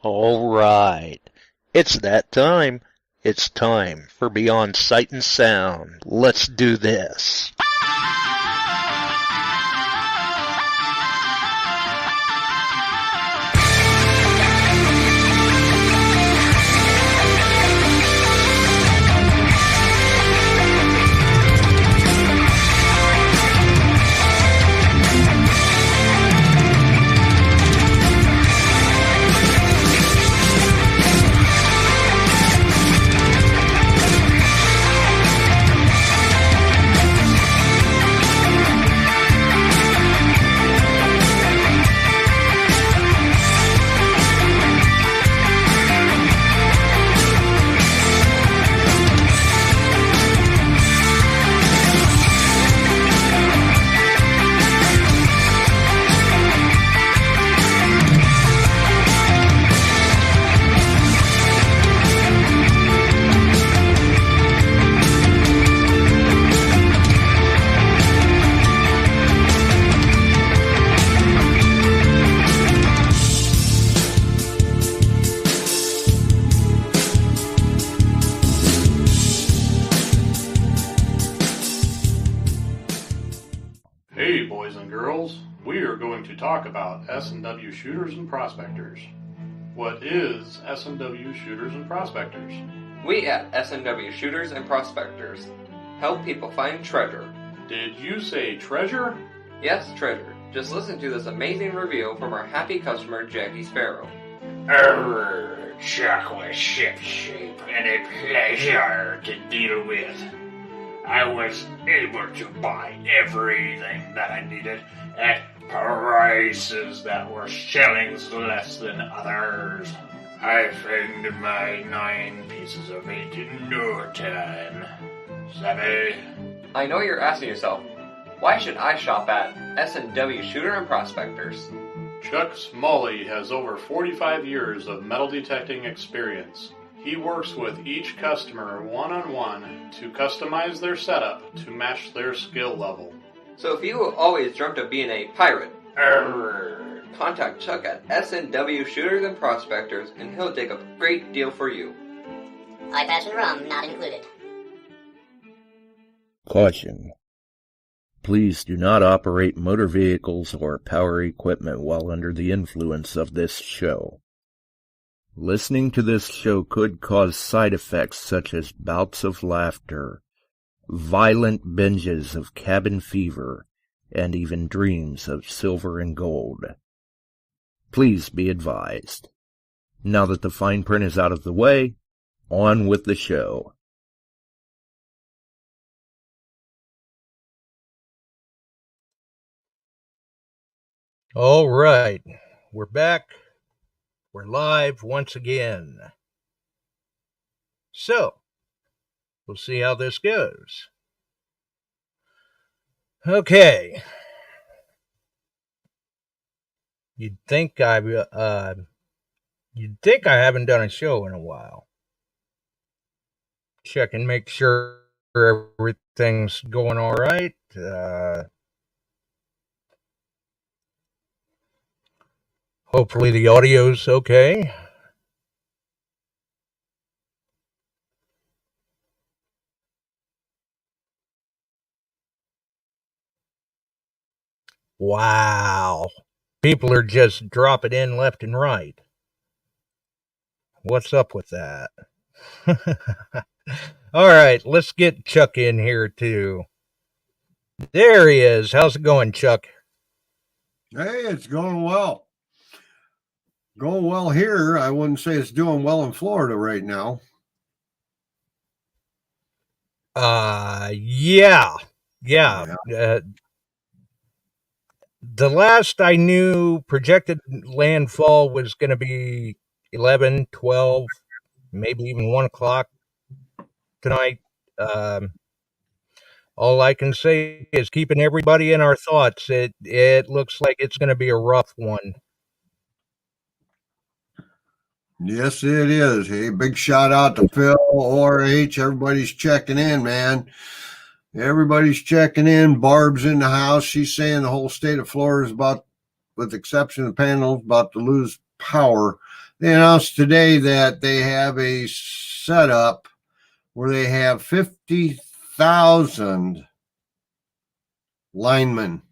All right. It's that time. It's time for Beyond Sight and Sound. Let's do this. Hey boys and girls, we are going to talk about S&W shooters and prospectors. What is S&W shooters and prospectors? We at S&W Shooters and Prospectors help people find treasure. Did you say treasure? Yes, treasure. Just listen to this amazing review from our happy customer, Jackie Sparrow. Chuck was shipshape and a pleasure to deal with. I was able to buy everything that I needed at prices that were shillings less than others. I found my 9 pieces of 8 in no time. Savvy? I know you're asking yourself, why should I shop at S&W Shooter and Prospectors? Chuck Smalley has over 45 years of metal detecting experience. He works with each customer one-on-one to customize their setup to match their skill level. So if you always dreamt of being a pirate, contact Chuck at S&W Shooters and Prospectors and he'll dig up a great deal for you. iPads and rum not included. Caution. Please do not operate motor vehicles or power equipment while under the influence of this show. Listening to this show could cause side effects such as bouts of laughter, violent binges of cabin fever, and even dreams of silver and gold. Please be advised. Now that the fine print is out of the way, on with the show. All right, we're back. We're live once again. So, we'll see how this goes. Okay. You'd think I haven't done a show in a while. Check and make sure everything's going all right. Hopefully the audio's okay. Wow. People are just dropping in left and right. What's up with that? All right, let's get Chuck in here too. There he is. How's it going, Chuck? Hey, it's going well. Going well here. I wouldn't say it's doing well in Florida right now. Yeah. The last I knew, projected landfall was going to be 11, 12, maybe even 1 o'clock tonight. All I can say is keeping everybody in our thoughts. It looks like it's going to be a rough one. Yes, it is. Hey, big shout out to Phil, ORH. Everybody's checking in, man. Everybody's checking in. Barb's in the house. She's saying the whole state of Florida is about, with the exception of panels, about to lose power. they announced today that they have a setup where they have 50,000 linemen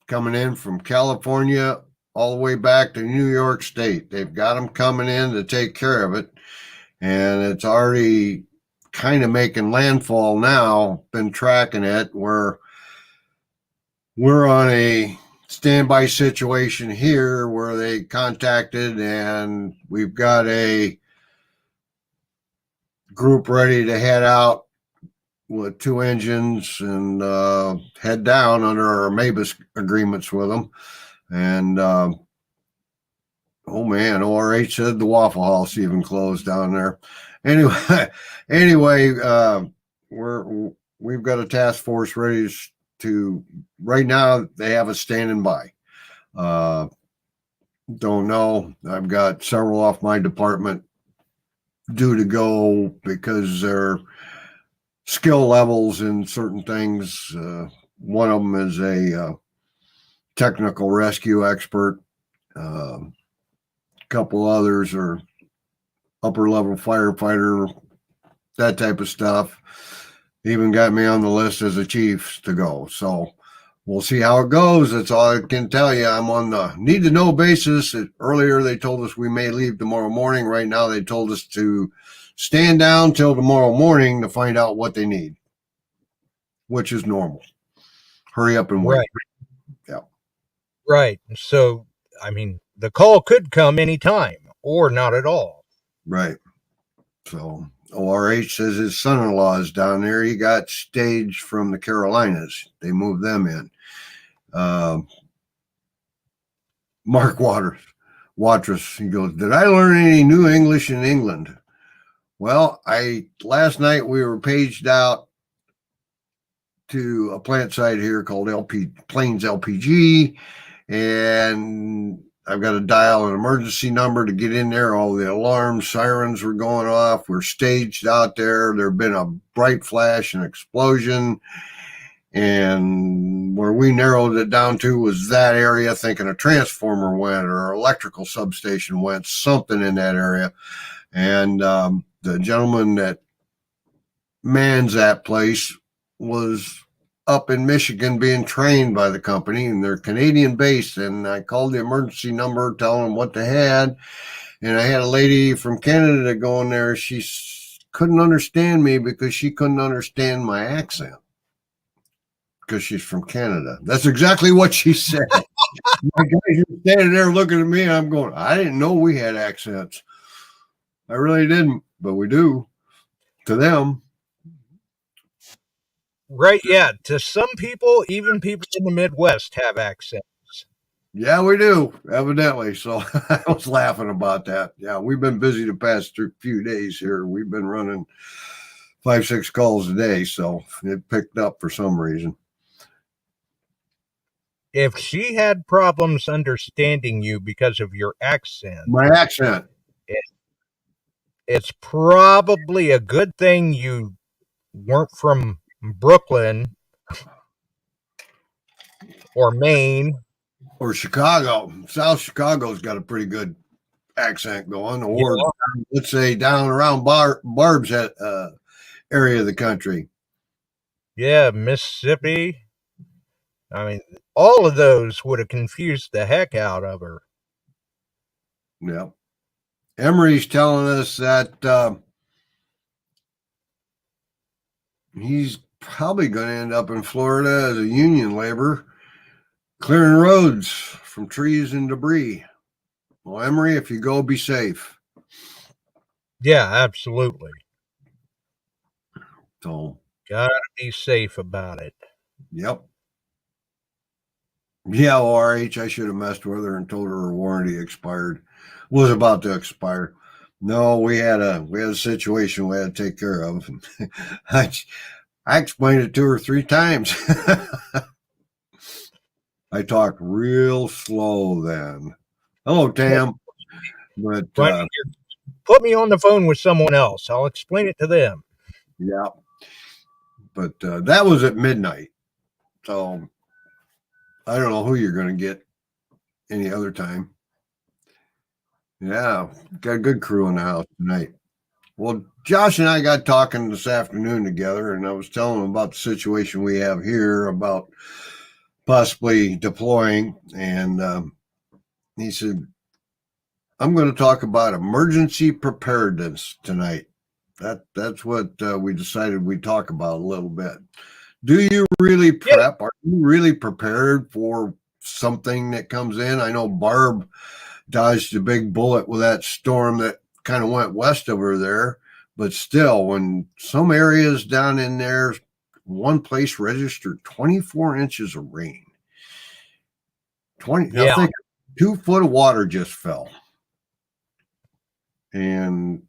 coming in from California all the way back to New York State. They've got them coming in to take care of it, and it's already kind of making landfall now. Been tracking it where we're on a standby situation here where they contacted, and we've got a group ready to head out with 2 engines and head down under our MABUS agreements with them. And oh man, ORH said the Waffle House even closed down there. Anyway, we've got a task force ready to. Right now, they have us standing by. Don't know. I've got several off my department due to go because their skill levels in certain things. One of them is a technical rescue expert. A couple others are upper level firefighter, that type of stuff. Even got me on the list as a chief to go. So we'll see how it goes. That's all I can tell you. I'm on the need to know basis. Earlier, they told us we may leave tomorrow morning. Right now, they told us to stand down till tomorrow morning to find out what they need, which is normal. Hurry up and wait. Right. Yeah. Right. So, I mean, the call could come anytime or not at all. Right. So ORH says his son-in-law is down there. He got staged from the Carolinas. They moved them in. Mark Watrous, he goes, did I learn any new English in England? Well, last night we were paged out to a plant site here called Plains LPG, and I've got to dial an emergency number to get in there. All the alarms, sirens were going off. We're staged out there. There had been a bright flash, an explosion, and where we narrowed it down to was that area, thinking a transformer went or an electrical substation went, something in that area. And the gentleman that mans that place was up in Michigan being trained by the company, and they're Canadian based. And I called the emergency number, telling them what they had. And I had a lady from Canada go in there. She couldn't understand me because she couldn't understand my accent because she's from Canada. That's exactly what she said. My guys are standing there looking at me, and I'm going, I didn't know we had accents. I really didn't, but we do to them. Right, yeah. To some people, even people in the Midwest have accents. Yeah, we do, evidently. So I was laughing about that. Yeah, we've been busy the past few days here. We've been running 5-6 calls a day, so it picked up for some reason. If she had problems understanding you because of your accent, My accent. It's probably a good thing you weren't from Brooklyn or Maine or Chicago. South Chicago's got a pretty good accent going, or let's say down around Barb's area of the country. Yeah, Mississippi. I mean, all of those would have confused the heck out of her. Yeah. Emery's telling us that he's probably going to end up in Florida as a union laborer, clearing roads from trees and debris. Well, Emery, if you go, be safe. Yeah, absolutely. So, gotta be safe about it. Yep. Yeah, ORH, I should have messed with her and told her warranty expired. Was about to expire. No, we had a situation we had to take care of. I explained it to her 3 times. I talked real slow then. Hello, Tam. But put me on the phone with someone else. I'll explain it to them. Yeah. But that was at midnight. So I don't know who you're going to get any other time. Yeah, got a good crew in the house tonight. Well, Josh and I got talking this afternoon together, and I was telling him about the situation we have here about possibly deploying. And he said, I'm going to talk about emergency preparedness tonight. That's what we decided we'd talk about a little bit. Do you really prep? Are you really prepared for something that comes in? I know Barb dodged a big bullet with that storm that kind of went west of her there. But still, when some areas down in there, one place registered 24 inches of rain. I think 2 foot of water just fell. And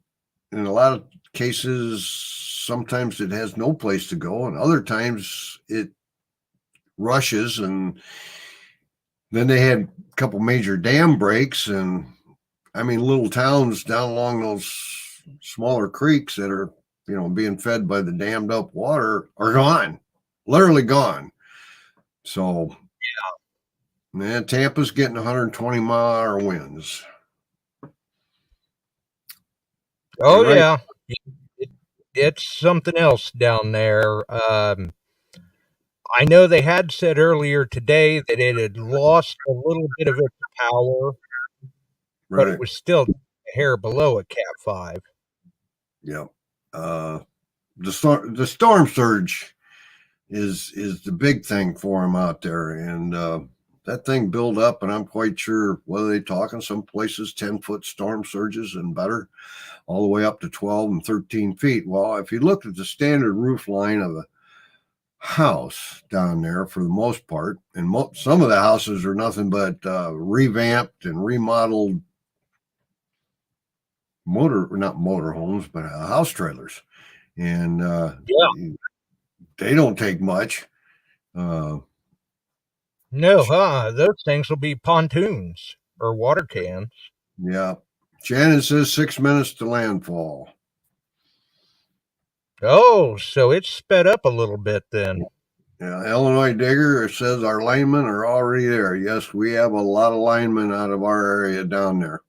in a lot of cases, sometimes it has no place to go, and other times it rushes. And then they had a couple major dam breaks, and I mean, little towns down along those smaller creeks that are, being fed by the dammed up water are gone, literally gone. So, man, Tampa's getting 120-mile-an-hour winds. Oh, right. Yeah. It's something else down there. I know they had said earlier today that it had lost a little bit of its power, but it was still a hair below a Cat 5. Yeah. The storm surge is the big thing for them out there. And that thing built up, and I'm quite sure, what are they talking? Some places 10-foot storm surges and better, all the way up to 12 and 13 feet. Well, if you look at the standard roof line of a house down there, for the most part, and some of the houses are nothing but revamped and remodeled not motor homes, but house trailers. And they don't take much. No, those things will be pontoons or water cans. Yeah. Shannon says 6 minutes to landfall. Oh, so it's sped up a little bit then. Yeah, Illinois Digger says our linemen are already there. Yes, we have a lot of linemen out of our area down there.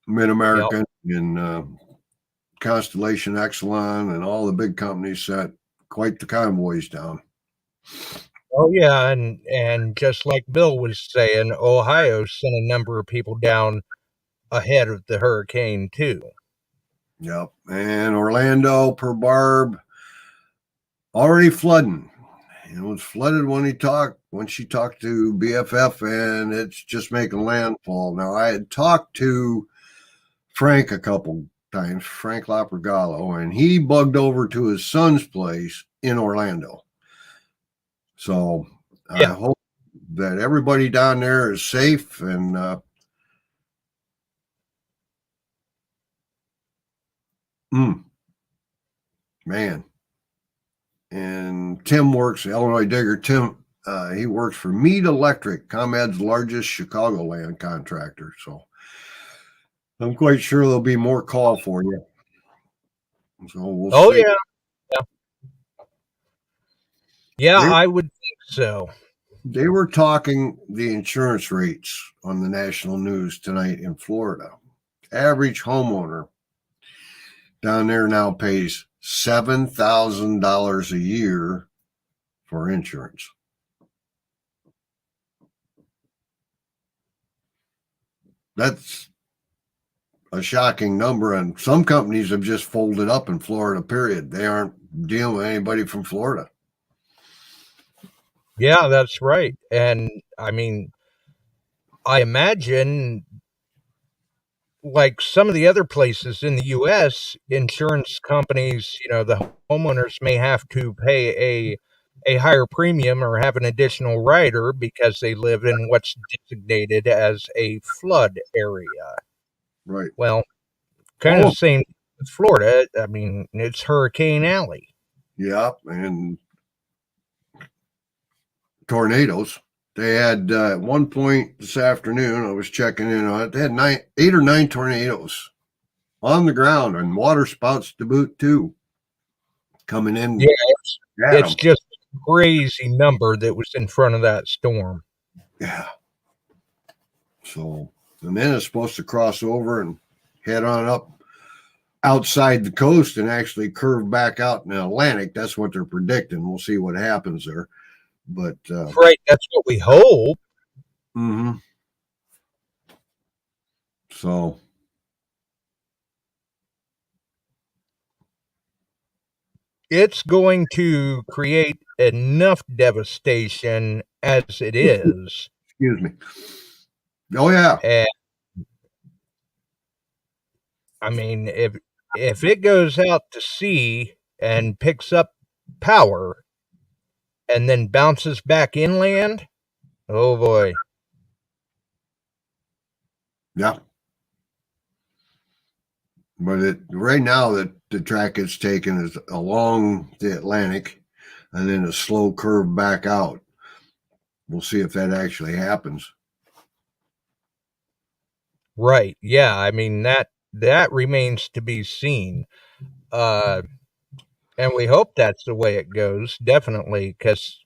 Mid-American and Constellation Exelon and all the big companies sent quite the convoys down. Oh, yeah, and just like Bill was saying, Ohio sent a number of people down ahead of the hurricane, too. Yep, and Orlando, per Barb, already flooding. It was flooded when she talked to BFF, and it's just making landfall. Now, I had talked to Frank a couple times, Frank Lapergallo, and he bugged over to his son's place in Orlando. So I hope that everybody down there is safe. And man. And Tim works, Illinois Digger, Tim, he works for Mead Electric, ComEd's largest Chicagoland contractor. So I'm quite sure there'll be more call for you. So we'll see. Yeah, I would think so. They were talking the insurance rates on the national news tonight in Florida. Average homeowner down there now pays $7,000 a year for insurance. That's a shocking number, and some companies have just folded up in Florida, period. They aren't dealing with anybody from Florida. Yeah, that's right. And I mean, I imagine like some of the other places in the U.S., insurance companies, the homeowners may have to pay a higher premium or have an additional rider because they live in what's designated as a flood area. Right. Well, kind of the same with Florida. I mean, it's Hurricane Alley. Yeah, and tornadoes. They had at one point this afternoon, I was checking in on it, they had 8 or 9 tornadoes on the ground and water spouts to boot too, coming in. Yeah, it's just a crazy number that was in front of that storm. Yeah. So, and then it's supposed to cross over and head on up outside the coast and actually curve back out in the Atlantic. That's what they're predicting. We'll see what happens there. But Right, that's what we hope. Mm-hmm. So it's going to create enough devastation as it is. Excuse me. Oh yeah. And I mean, if it goes out to sea and picks up power and then bounces back inland, oh boy. Yeah. But right now the track it's taken is along the Atlantic and then a slow curve back out. We'll see if that actually happens. Right. Yeah. I mean, that remains to be seen. And we hope that's the way it goes, definitely, because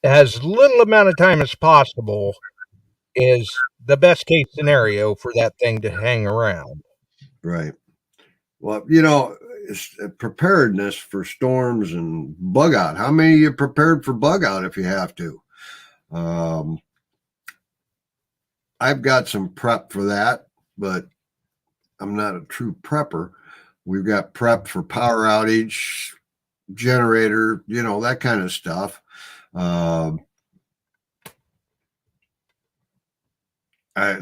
as little amount of time as possible is the best case scenario for that thing to hang around. Right. Well, it's preparedness for storms and bug out. How many of you prepared for bug out if you have to? I've got some prep for that, but I'm not a true prepper. We've got prep for power outage, generator, that kind of stuff.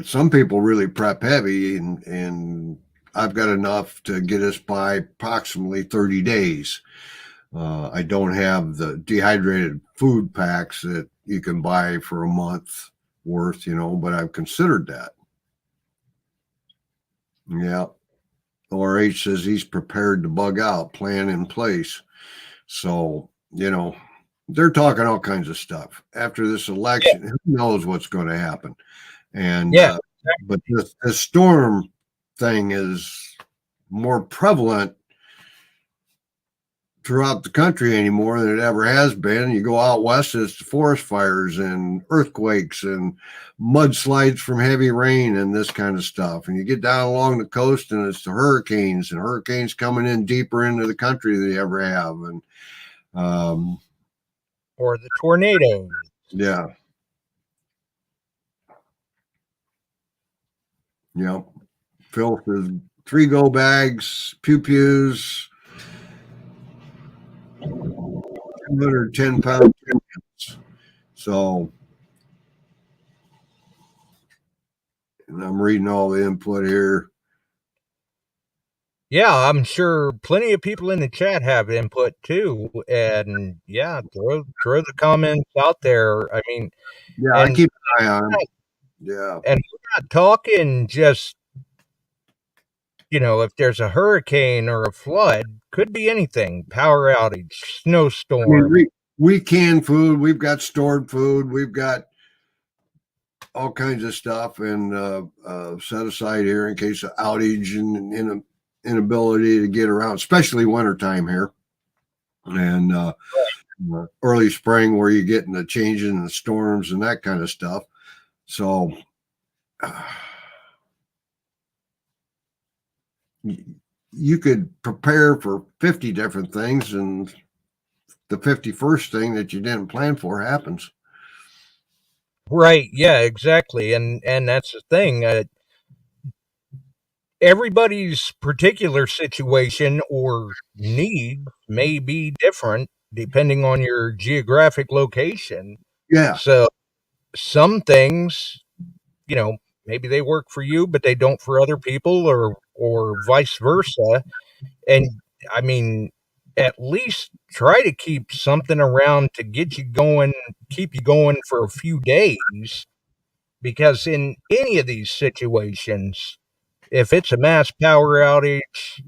Some people really prep heavy, and I've got enough to get us by approximately 30 days. I don't have the dehydrated food packs that you can buy for a month worth, but I've considered that. Yeah. ORH says he's prepared to bug out, plan in place. So, they're talking all kinds of stuff. After this election, who knows what's going to happen? And, but the storm thing is more prevalent throughout the country anymore than it ever has been. You go out west, it's forest fires and earthquakes and mudslides from heavy rain and this kind of stuff. And you get down along the coast and it's the hurricanes coming in deeper into the country than they ever have. And or the tornadoes. Yeah. Yep. Phil says 3 go bags, pew-pews, 210-pound chickens. So, and I'm reading all the input here. Yeah, I'm sure plenty of people in the chat have input too. And yeah, throw the comments out there. I mean, yeah, I keep an eye on them. Yeah. And we're not talking just, if there's a hurricane or a flood, could be anything, power outage, snowstorm. I mean, we can food, we've got stored food, we've got all kinds of stuff and set aside here in case of outage and inability to get around, especially wintertime here. And early spring where you get in the changes and the storms and that kind of stuff. So you could prepare for 50 different things, and the 51st thing that you didn't plan for happens. Right. Yeah, exactly. And that's the thing. Everybody's particular situation or need may be different depending on your geographic location. Yeah. So some things, maybe they work for you, but they don't for other people, or vice versa. And I mean, at least try to keep something around to get you going, keep you going for a few days, because in any of these situations, if it's a mass power outage,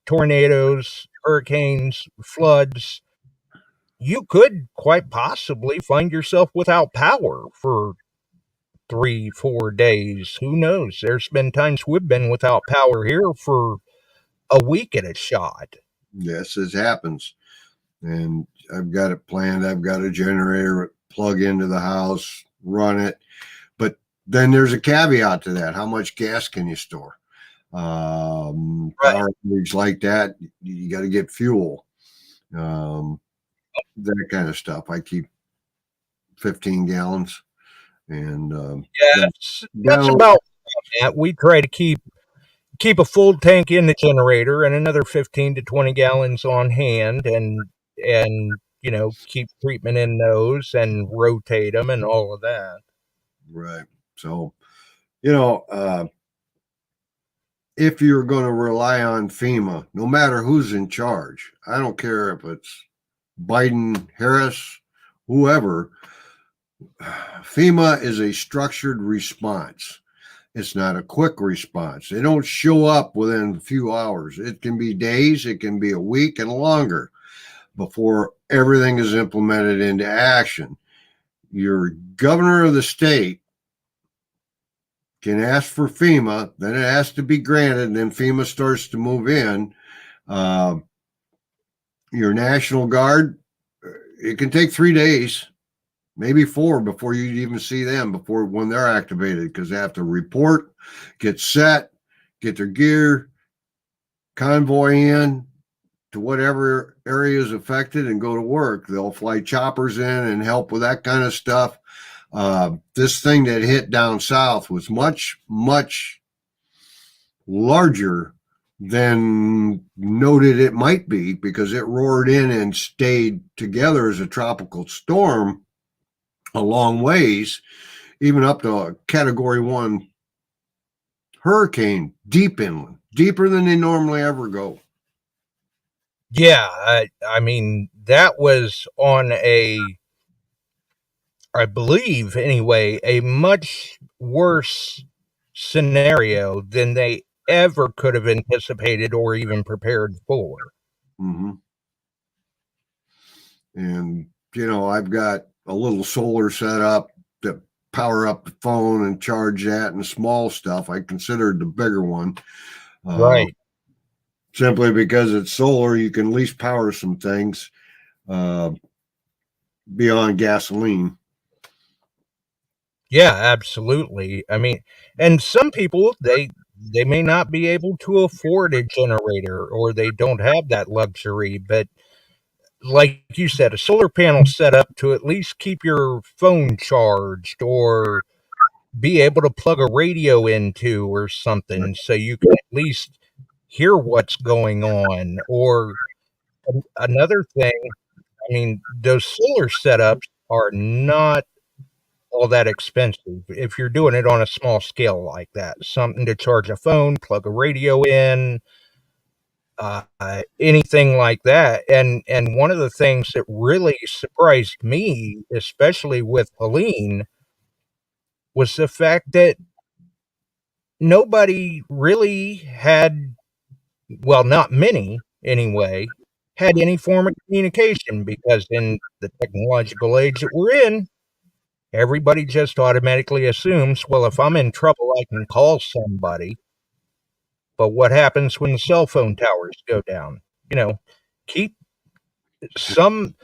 tornadoes, hurricanes, floods, you could quite possibly find yourself without power for 3-4 days. Who knows? There's been times we've been without power here for a week at a shot. Yes, it happens. And I've got it planned. I've got a generator plug into the house, run it. But then there's a caveat to that. How much gas can you store? Power outage like that, you got to get fuel. That kind of stuff. I keep 15 gallons. And that's about that. We try to keep a full tank in the generator and another 15 to 20 gallons on hand, and keep treatment in those and rotate them and all of that. Right. So, if you're going to rely on FEMA, no matter who's in charge, I don't care if it's Biden, Harris, whoever, FEMA is a structured response. It's not a quick response. They don't show up within a few hours. It can be days, it can be a week and longer before everything is implemented into action. Your governor of the state can ask for FEMA, then it has to be granted, and then FEMA starts to move in. Your National Guard, it can take 3 days, maybe 4 before you even see them, when they're activated, because they have to report, get set, get their gear, convoy in to whatever area is affected and go to work. They'll fly choppers in and help with that kind of stuff. This thing that hit down south was much, much larger than noted it might be, because it roared in and stayed together as a tropical storm a long ways, even up to a Category 1 hurricane, deep inland, deeper than they normally ever go. Yeah, I mean, that was on I believe anyway, a much worse scenario than they ever could have anticipated or even prepared for. Mm-hmm. And, I've got a little solar set up to power up the phone and charge that, and small stuff. I considered the bigger one. Right. Simply because it's solar, you can at least power some things beyond gasoline. Yeah, absolutely. I mean, and some people, they may not be able to afford a generator, or they don't have that luxury, but like you said, a solar panel set up to at least keep your phone charged, or be able to plug a radio into or something, so you can at least hear what's going on. Or another thing, I mean, those solar setups are not all that expensive if you're doing it on a small scale like that. Something to charge a phone, plug a radio in, anything like that. And one of the things that really surprised me, especially with Helene, was the fact that nobody really had, well, not many anyway, had any form of communication, because in the technological age that we're in, everybody just automatically assumes, well, if I'm in trouble, I can call somebody. But what happens when the cell phone towers go down? Keep some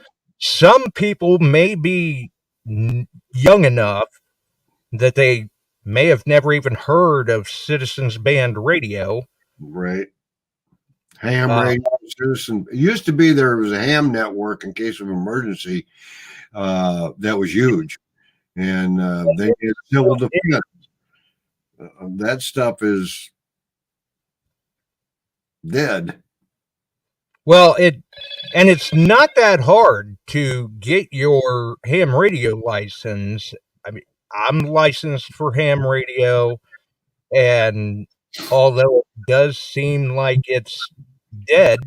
people may be young enough that they may have never even heard of Citizens Band radio. Right. Ham radio, Citizen. It used to be there was a ham network in case of emergency that was huge. And they did civil defense. That stuff is dead. Well, it's not that hard to get your ham radio license. I mean, I'm licensed for ham radio, and although it does seem like it's dead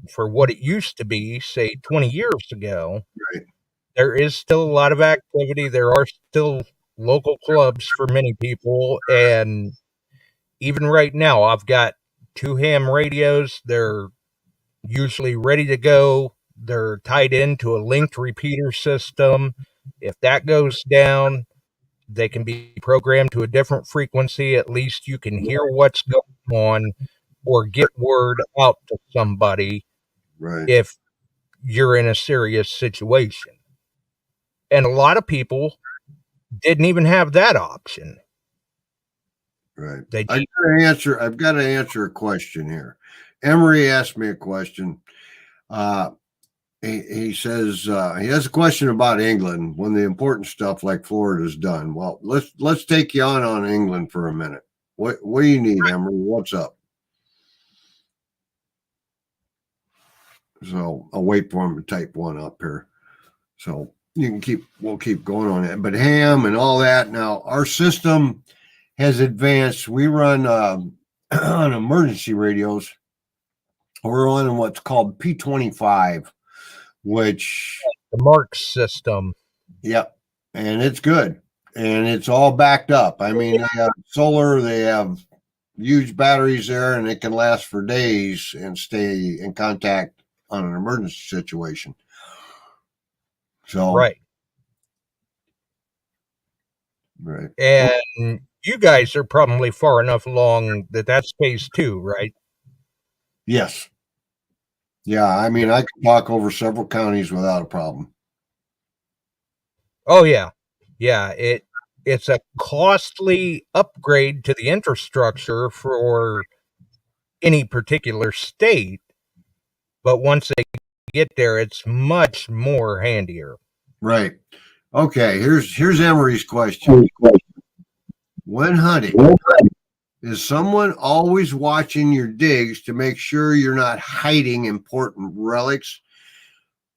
for what it used to be, say 20 years ago, right, there is still a lot of activity. There are still local clubs for many people, and even right now, I've got 2 ham radios. They're usually ready to go. They're tied into a linked repeater system. If that goes down, they can be programmed to a different frequency. At least you can hear what's going on, or get word out to somebody right. if you're in a serious situation. And a lot of people didn't even have that option. Right. They I've got to answer a question here. Emery asked me a question. He says he has a question about England when the important stuff like Florida's done. Well, let's take you on England for a minute. What do you need, Emery? What's up? So I'll wait for him to type one up here. So we'll keep going on it. But ham and all that. Now our system has advanced. We run on emergency radios. We're on what's called P25, which the Mark system. Yep, and it's good, and it's all backed up. I mean, they have solar, they have huge batteries there, and it can last for days and stay in contact on an emergency situation. So right. And you guys are probably far enough along that that's phase 2, right? Yes. Yeah, I mean, I can walk over several counties without a problem. Oh yeah. Yeah, it's a costly upgrade to the infrastructure for any particular state, but once they get there, it's much more handier. Right. Okay, here's Emery's question. When hunting, is someone always watching your digs to make sure you're not hiding important relics,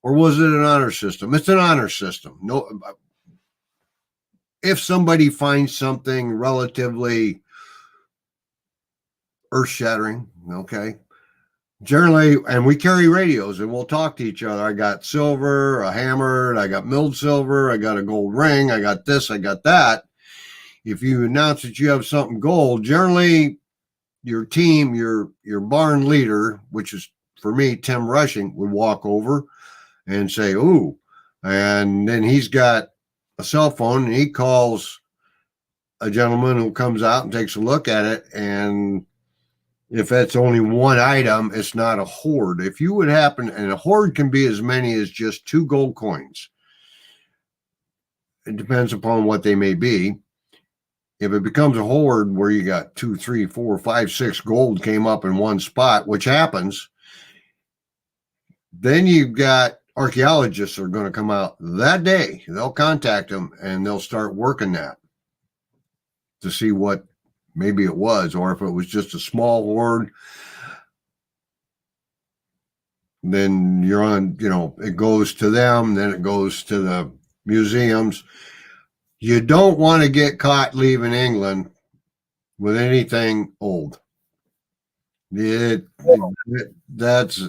or was it an honor system? It's an honor system. No, if somebody finds something relatively earth-shattering, okay, generally, and we carry radios and we'll talk to each other. I got silver, a hammered, I got milled silver, I got a gold ring, I got this, I got that. If you announce that you have something gold, generally your team, your barn leader, which is for me, Tim Rushing, would walk over and say, ooh, and then he's got a cell phone and he calls a gentleman who comes out and takes a look at it. And if that's only one item, it's not a hoard. If you would happen, and a hoard can be as many as just 2 gold coins. It depends upon what they may be. If it becomes a hoard where you got 2, 3, 4, 5, 6 gold came up in one spot, which happens, then you've got archaeologists are going to come out that day. They'll contact them and they'll start working that to see what maybe it was, or if it was just a small hoard, then you're on, it goes to them, then it goes to the museums. You don't want to get caught leaving England with anything old. That's,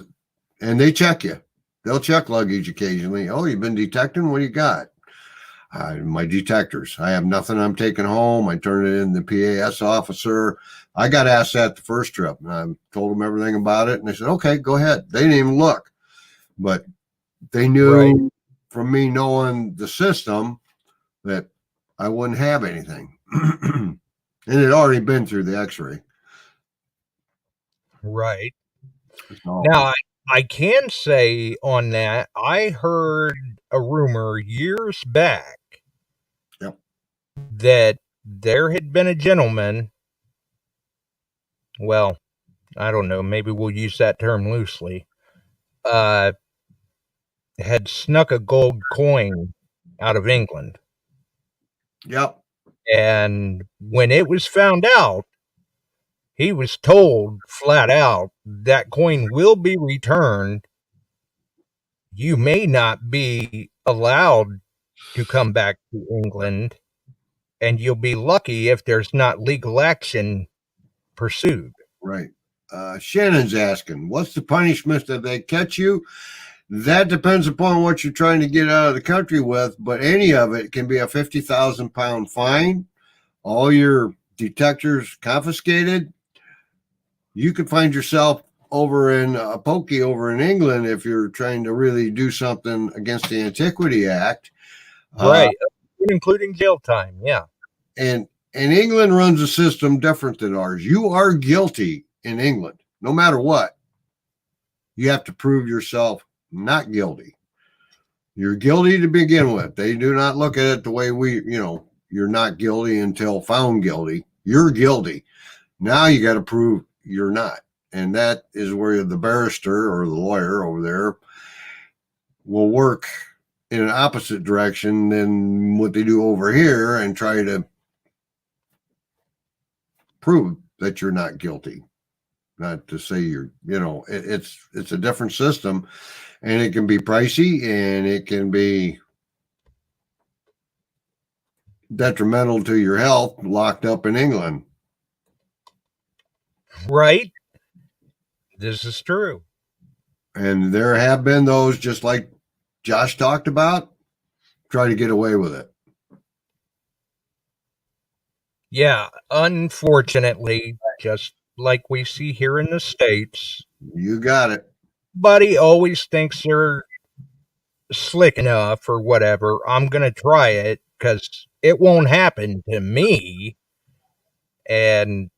and they check you. They'll check luggage occasionally. Oh, you've been detecting? What do you got? My detectors. I have nothing I'm taking home. I turn it in the PAS officer. I got asked that the first trip, and I told them everything about it, and they said, okay, go ahead. They didn't even look, but they knew from me knowing the system that I wouldn't have anything. And it had already been through the x-ray. Right. Now, I can say on that, I heard a rumor years back that there had been a gentleman, well, I don't know, maybe we'll use that term loosely, had snuck a gold coin out of England. Yep. And when it was found out, he was told flat out that coin will be returned. You may not be allowed to come back to England, and you'll be lucky if there's not legal action pursued. Right. Shannon's asking, what's the punishment if they catch you? That depends upon what you're trying to get out of the country with, but any of it can be a 50,000 pound fine, all your detectors confiscated. You could find yourself over in a pokey over in England if you're trying to really do something against the Antiquity Act. Right. Including jail time. Yeah. And England runs a system different than ours. You are guilty in England, no matter what. You have to prove yourself not guilty. You're guilty to begin with. They do not look at it the way we, you're not guilty until found guilty. You're guilty. Now you got to prove you're not. And that is where the barrister or the lawyer over there will work in an opposite direction than what they do over here and try to prove that you're not guilty. Not to say you're, it's a different system, and it can be pricey and it can be detrimental to your health locked up in England. Right. This is true. And there have been those, just like Josh talked about, try to get away with it. Yeah, unfortunately, just like we see here in the States. You got it. Buddy always thinks they're slick enough or whatever. I'm going to try it because it won't happen to me. And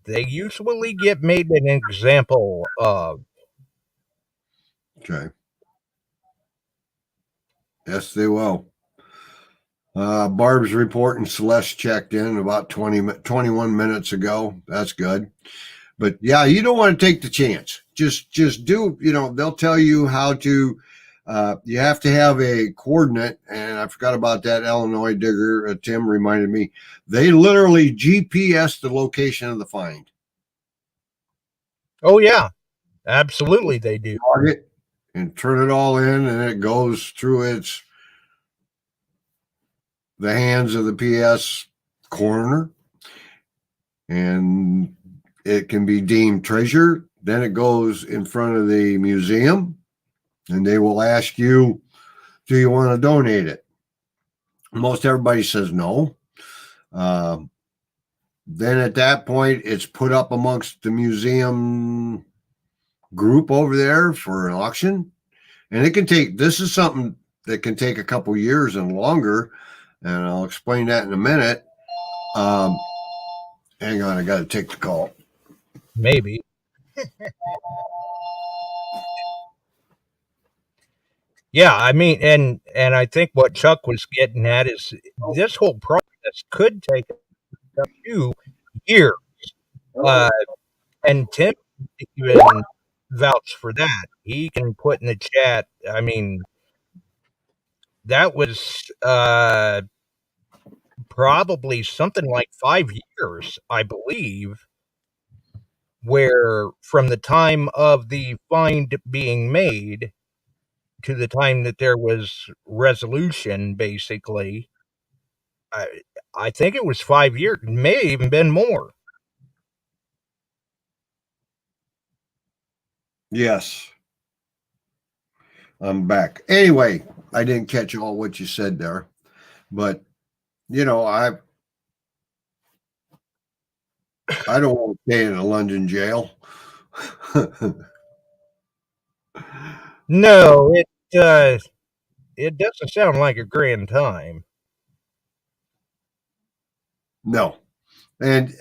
they usually get made an example of. Okay. Yes, they will. Barb's report and Celeste checked in about 21 minutes ago. That's good. But yeah, you don't want to take the chance. Just do, they'll tell you how to, you have to have a coordinate. And I forgot about that Illinois digger. Tim reminded me. They literally GPS the location of the find. Oh, yeah, absolutely they do. Target and turn it all in, and it goes through the hands of the PS coroner, and it can be deemed treasure. Then it goes in front of the museum, and they will ask you, do you want to donate it? Most everybody says no. Then at that point, it's put up amongst the museum group over there for an auction. And it can take, this is something that can take a couple years and longer. And I'll explain that in a minute. Hang on, I got to take the call. Maybe. Yeah, I mean, and I think what Chuck was getting at is this whole process could take a few years. And Tim even vouch for that. He can put in the chat. I mean, that was probably something like 5 years, I believe, where from the time of the find being made to the time that there was resolution, basically, I think it was 5 years, may have even been more. Yes. I'm back. Anyway, I didn't catch all what you said there, but I don't want to stay in a London jail. No, it doesn't sound like a grand time. No. And,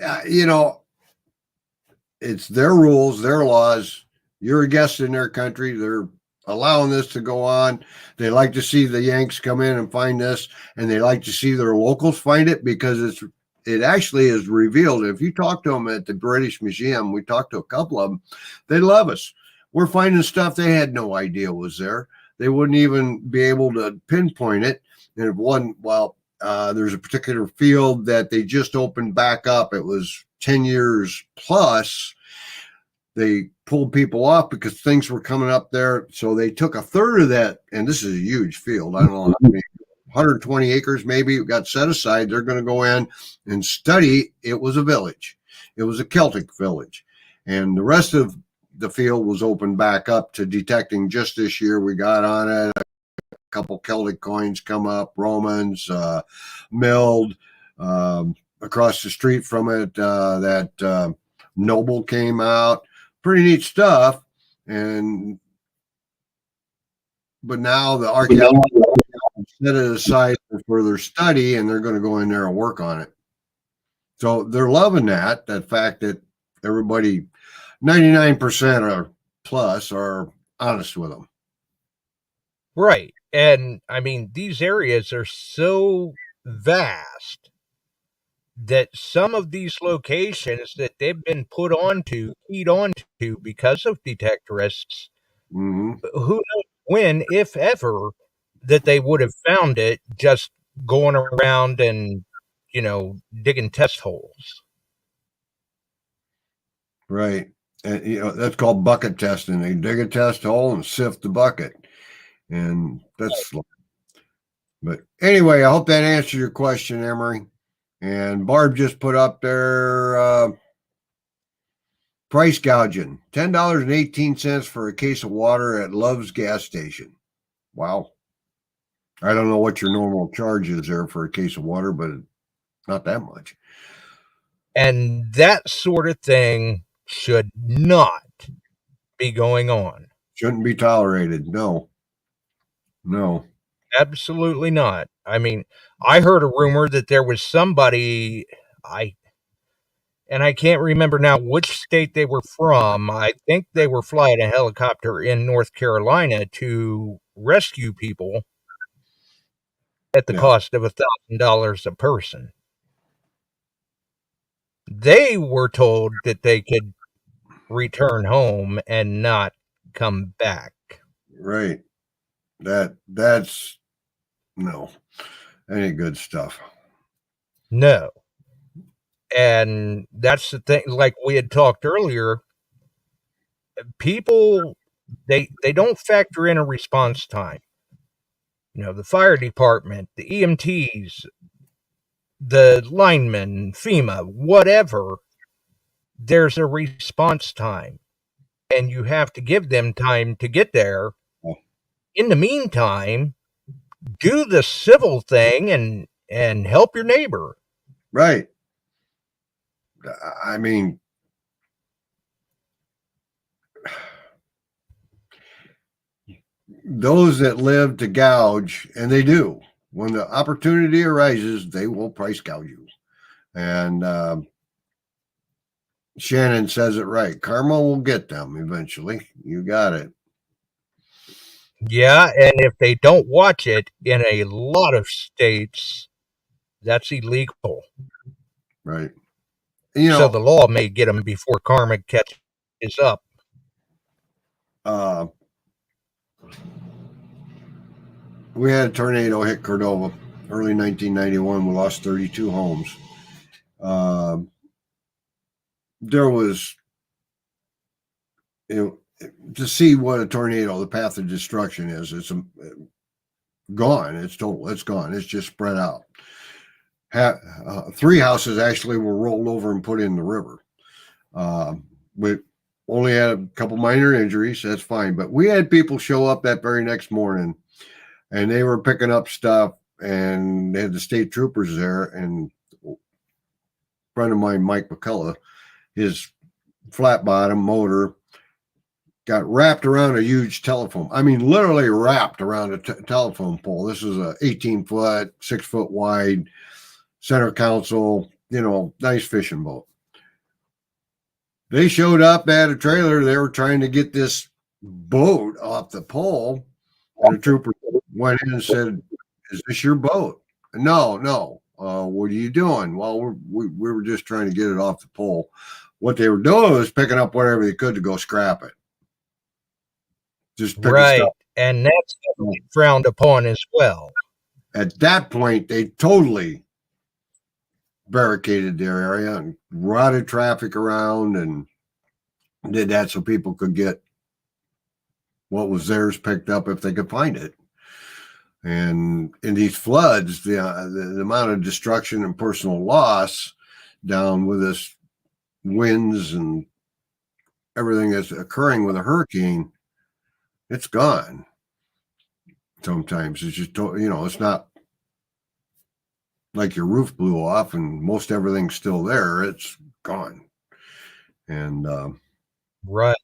it's their rules, their laws. You're a guest in their country. They're allowing this to go on. They like to see the Yanks come in and find this, and they like to see their locals find it because it actually is revealed. If you talk to them at the British Museum, we talked to a couple of them, they love us. We're finding stuff they had no idea was there. They wouldn't even be able to pinpoint it. And there's a particular field that they just opened back up. It was 10 years plus. They pulled people off because things were coming up there. So they took a third of that. And this is a huge field. I don't know how many, 120 acres maybe got set aside. They're going to go in and study. It was a village. It was a Celtic village. And the rest of the field was opened back up to detecting just this year. We got on it. A couple Celtic coins come up, Romans, milled. Across the street from it, that noble came out. Pretty neat stuff. But now the archaeologists set it aside for further study, and they're going to go in there and work on it. So they're loving that fact that everybody, 99% or plus, are honest with them. Right. And I mean, these areas are so vast that some of these locations that they've been keyed onto because of detectorists, Hmm. who knows when, if ever, that they would have found it just going around and, digging test holes. Right. And that's called bucket testing. They dig a test hole and sift the bucket. And that's, but anyway, I hope that answers your question, Emery. And Barb just put up their price gouging, $10.18 for a case of water at Love's gas station. Wow. I don't know what your normal charge is there for a case of water, but not that much. And that sort of thing should not be going on. Shouldn't be tolerated. No. Absolutely not. I mean, I heard a rumor that there was somebody, I can't remember now which state they were from. I think they were flying a helicopter in North Carolina to rescue people at the cost of $1,000 a person. They were told that they could return home and not come back. Right. That's no, ain't good stuff. No. And that's the thing, like we had talked earlier, people, they don't factor in a response time. The fire department, the EMTs, the linemen, FEMA, whatever, there's a response time. And you have to give them time to get there. In the meantime, do the civil thing and help your neighbor. Right. I mean, those that live to gouge, and they do, when the opportunity arises, they will price gouge you. And Shannon says it right. Karma will get them eventually. You got it. Yeah, and if they don't watch it, in a lot of states, that's illegal. Right. So the law may get them before karma catches up. We had a tornado hit Cordova early 1991. We lost 32 homes. There was, to see what a tornado, the path of destruction is, it's gone. It's total. It's gone. It's just spread out. 3 houses actually were rolled over and put in the river. We only had a couple minor injuries. That's fine. But we had people show up that very next morning, and they were picking up stuff, and they had the state troopers there. And a friend of mine, Mike McCullough, his flat bottom motor got wrapped around a huge telephone. I mean, literally wrapped around a telephone pole. This is a 18-foot, 6-foot wide center console, nice fishing boat. They showed up at a trailer. They were trying to get this boat off the pole. And the trooper went in and said, "Is this your boat?" No. What are you doing? Well, we were just trying to get it off the pole. What they were doing was picking up whatever they could to go scrap it. Just right. And that's frowned upon as well. At that point, they totally barricaded their area and routed traffic around and did that so people could get what was theirs picked up if they could find it. And in these floods, the amount of destruction and personal loss down with this winds and everything that's occurring with a hurricane, it's gone. Sometimes it's just, it's not like your roof blew off and most everything's still there. It's gone. And right.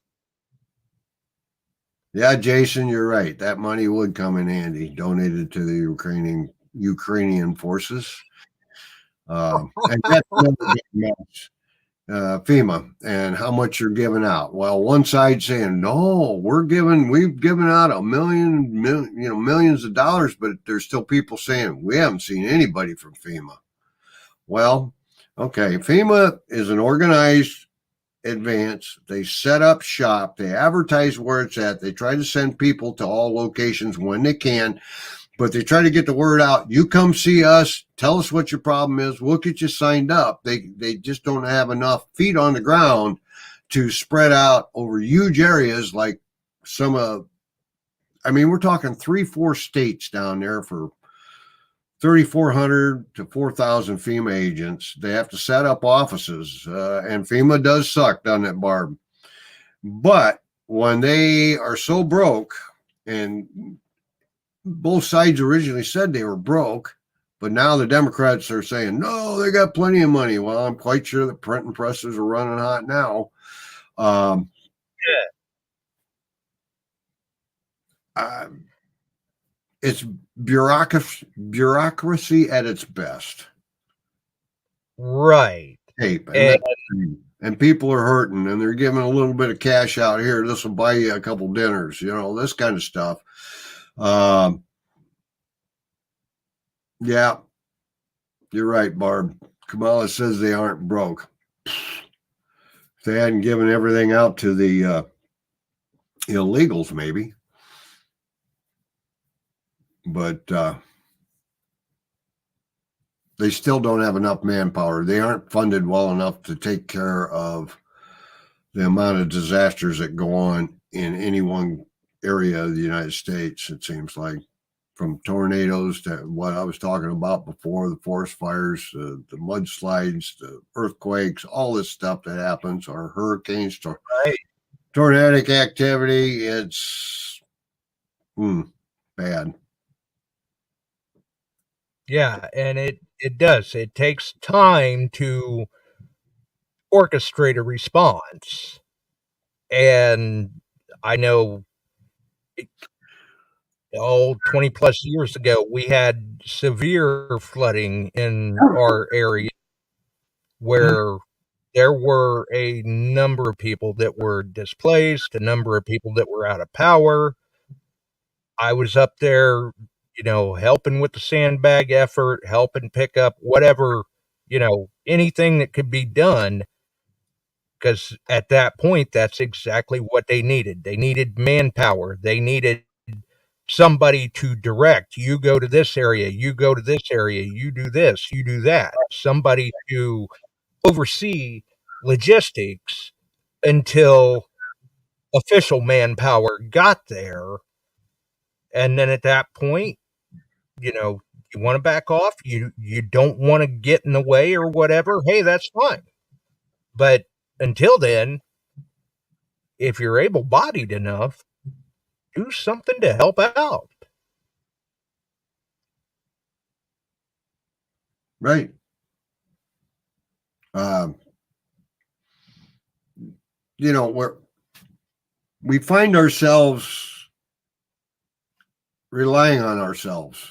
Yeah, Jason, you're right. That money would come in handy, donated to the Ukrainian forces. And that's FEMA and how much you're giving out. Well, one side saying, no, we've given out millions of dollars, but there's still people saying we haven't seen anybody from FEMA. Well, Okay, FEMA is an organized advance. They set up shop. They advertise where it's at. They try to send people to all locations when they can, but they try to get the word out. You come see us. Tell us what your problem is. We'll get you signed up. They just don't have enough feet on the ground to spread out over huge areas like some of, I mean, we're talking 3-4 states down there for 3,400 to 4,000 FEMA agents. They have to set up offices, and FEMA does suck, doesn't it, Barb? But when they are so broke, and both sides originally said they were broke, but now the Democrats are saying, no, they got plenty of money. Well, I'm quite sure the printing presses are running hot now. It's bureaucracy at its best. Right. And people are hurting, and they're giving a little bit of cash out here. This will buy you a couple dinners, this kind of stuff. Yeah, you're right, Barb. Kamala says they aren't broke. If they hadn't given everything out to the illegals, maybe. But they still don't have enough manpower. They aren't funded well enough to take care of the amount of disasters that go on in any one area of the United States, it seems like. From tornadoes to what I was talking about before, the forest fires, the mudslides, the earthquakes, all this stuff that happens, or hurricanes, tornadic activity, it's bad. Yeah, and it does. It takes time to orchestrate a response. And I know 20 plus years ago, we had severe flooding in our area where there were a number of people that were displaced, a number of people that were out of power. I was up there, helping with the sandbag effort, helping pick up whatever, anything that could be done. Because at that point, that's exactly what they needed. They needed manpower. They needed somebody to direct. You go to this area, you go to this area, you do this, you do that. Somebody to oversee logistics until official manpower got there. And then at that point, you want to back off, you don't want to get in the way or whatever, hey, that's fine. But until then, if you're able-bodied enough, do something to help out. Right. We find ourselves relying on ourselves.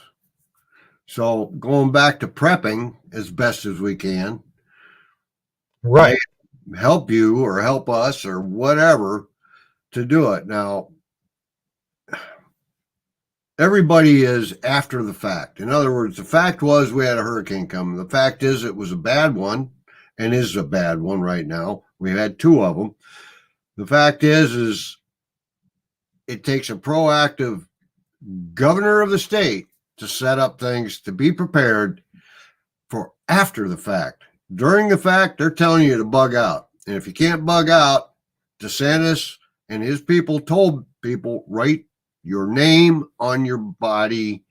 So going back to prepping as best as we can. Right. Help you or help us or whatever to do it. Now, everybody is after the fact. In other words, the fact was we had a hurricane coming. The fact is it was a bad one and is a bad one right now. We had 2 of them. The fact is it takes a proactive governor of the state to set up things to be prepared for after the fact. During the fact, they're telling you to bug out. And if you can't bug out, DeSantis and his people told people, write your name on your body,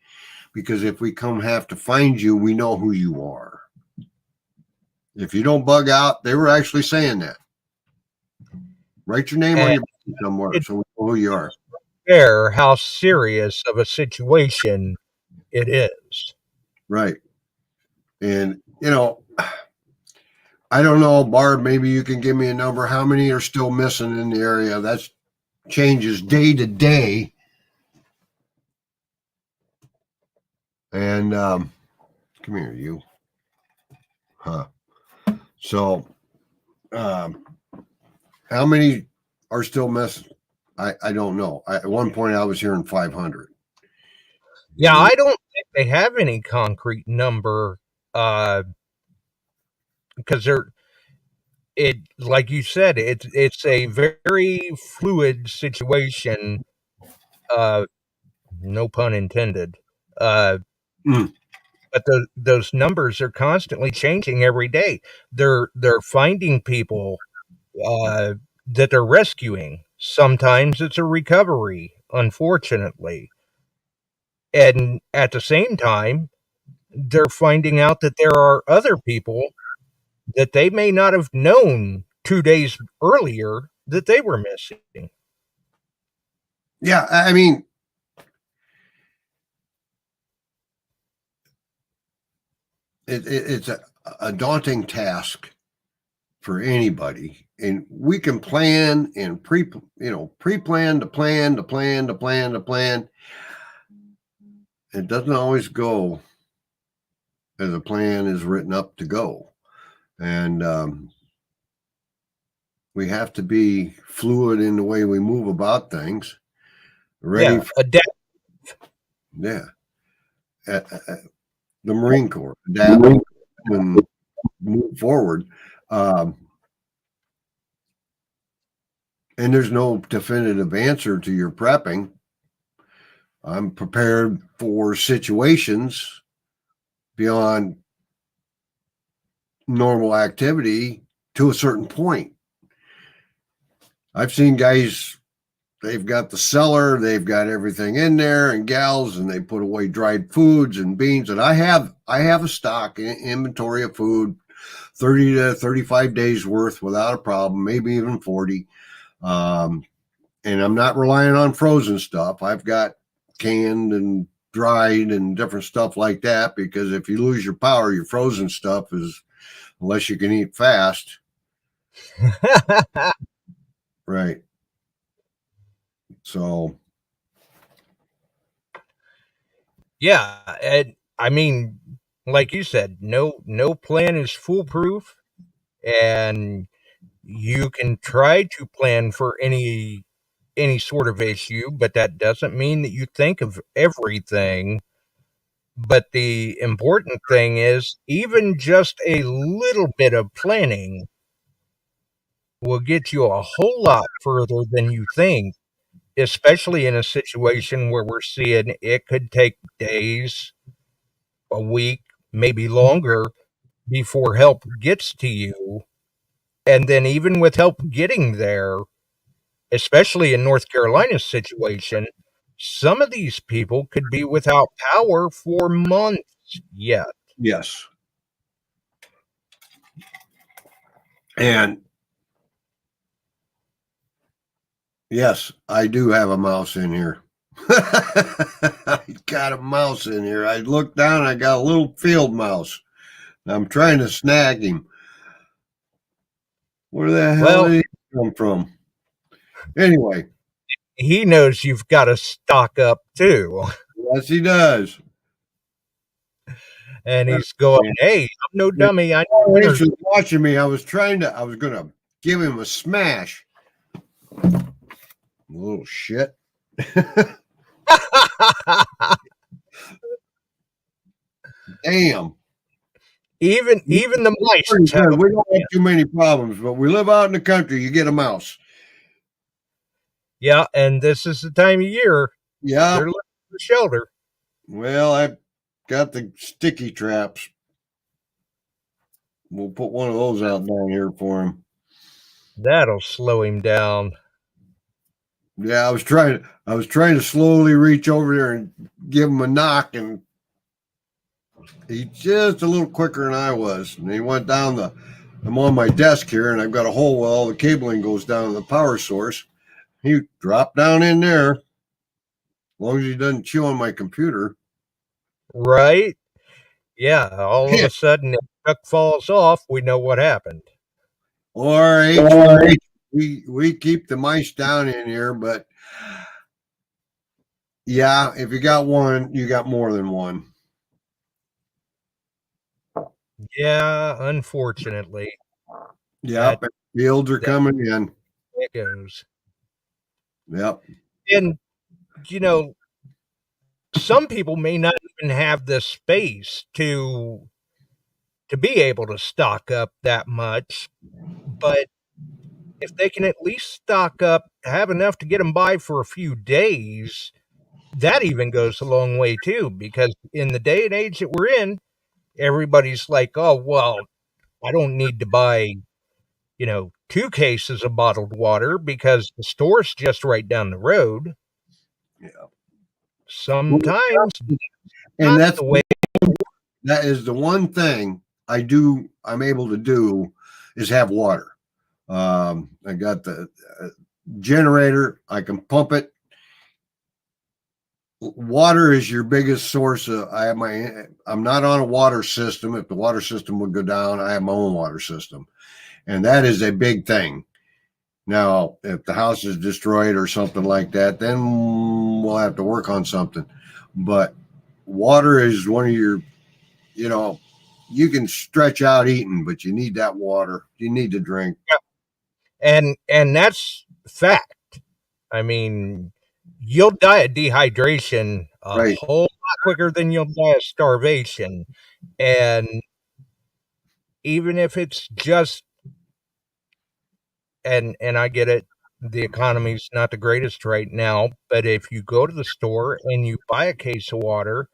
because if we have to find you, we know who you are. If you don't bug out, they were actually saying that. Write your name on your body somewhere so we know who you are. Fair how serious of a situation it is. Right. And, I don't know, Barb, maybe you can give me a number. How many are still missing in the area? That changes day to day. And come here, you. Huh. So how many are still missing? I don't know. At one point I was hearing 500. Yeah, I don't think they have any concrete number because like you said, it's a very fluid situation. Uh, no pun intended. Uh, Mm. but those numbers are constantly changing every day. They're finding people that they're rescuing. Sometimes it's a recovery, unfortunately, and at the same time, they're finding out that there are other people that they may not have known 2 days earlier that they were missing. Yeah, I mean, it's a daunting task for anybody, and we can plan and pre-plan to plan to plan to plan to plan. It doesn't always go as a plan is written up to go, and we have to be fluid in the way we move about things. Ready? Yeah, adapt. Yeah. The Marine Corps, adapt and move forward. And there's no definitive answer to your prepping. I'm prepared for situations beyond normal activity to a certain point. I've seen guys, they've got the cellar, they've got everything in there, and gals, and they put away dried foods and beans. And I have a stock inventory of food, 30 to 35 days worth without a problem, maybe even 40. And I'm not relying on frozen stuff. I've got canned and dried and different stuff like that, because if you lose your power, your frozen stuff is, unless you can eat fast. Right. So Yeah, and I mean, like you said, no plan is foolproof, and you can try to plan for any sort of issue, but that doesn't mean that you think of everything. But the important thing is, even just a little bit of planning will get you a whole lot further than you think, especially in a situation where we're seeing it could take days, a week, maybe longer before help gets to you. And then, even with help getting there, especially in North Carolina's situation, some of these people could be without power for months yet. yes. And yes, I do have a mouse in here. I got a mouse in here. I looked down, I got a little field mouse. I'm trying to snag him. Where the hell Well, did he come from? Anyway, he knows you've got to stock up too. yes, he does. And he's going, "Hey, I'm no dummy. I know He winners." was watching me. I was gonna give him a smash. Little shit. Damn. even the Pretty mice have good. a We don't have too many problems, but we live out in the country. You get a mouse. yeah, and this is the time of year Yeah. they're looking for shelter. Well, I got the sticky traps. We'll put one of those out down here for him. That'll slow him down. Yeah, I was trying to slowly reach over there and give him a knock, and he's just a little quicker than I was. And he went down I'm on my desk here, and I've got a hole where all the cabling goes down to the power source. He dropped down in there. As long as he doesn't chew on my computer. Right? Yeah, all of a sudden, if the truck falls off, we know what happened. Or H1H. We keep the mice down in here, but yeah, if you got one, you got more than one. Yeah, unfortunately, Yep, fields are coming in. it goes. Yep. And, you know, some people may not even have the space to to be able to stock up that much, but if they can at least stock up, have enough to get them by for a few days, that even goes a long way too, because in the day and age that we're in, everybody's like, oh, well, I don't need to buy, 2 cases of bottled water because the store's just right down the road. Yeah. Sometimes And that's the way. that is the one thing I'm able to do is have water. I got the generator. I can pump it. Water is your biggest source of. I'm not on a water system. If the water system would go down, I have my own water system, and that is a big thing. Now, if the house is destroyed or something like that, then we'll have to work on something. But water is one of your, you can stretch out eating, but you need that water. You need to drink. And that's fact. I mean, you'll die of dehydration a whole lot quicker than you'll die of starvation. And even if it's just, and I get it, the economy's not the greatest right now, but if you go to the store and you buy a case of water,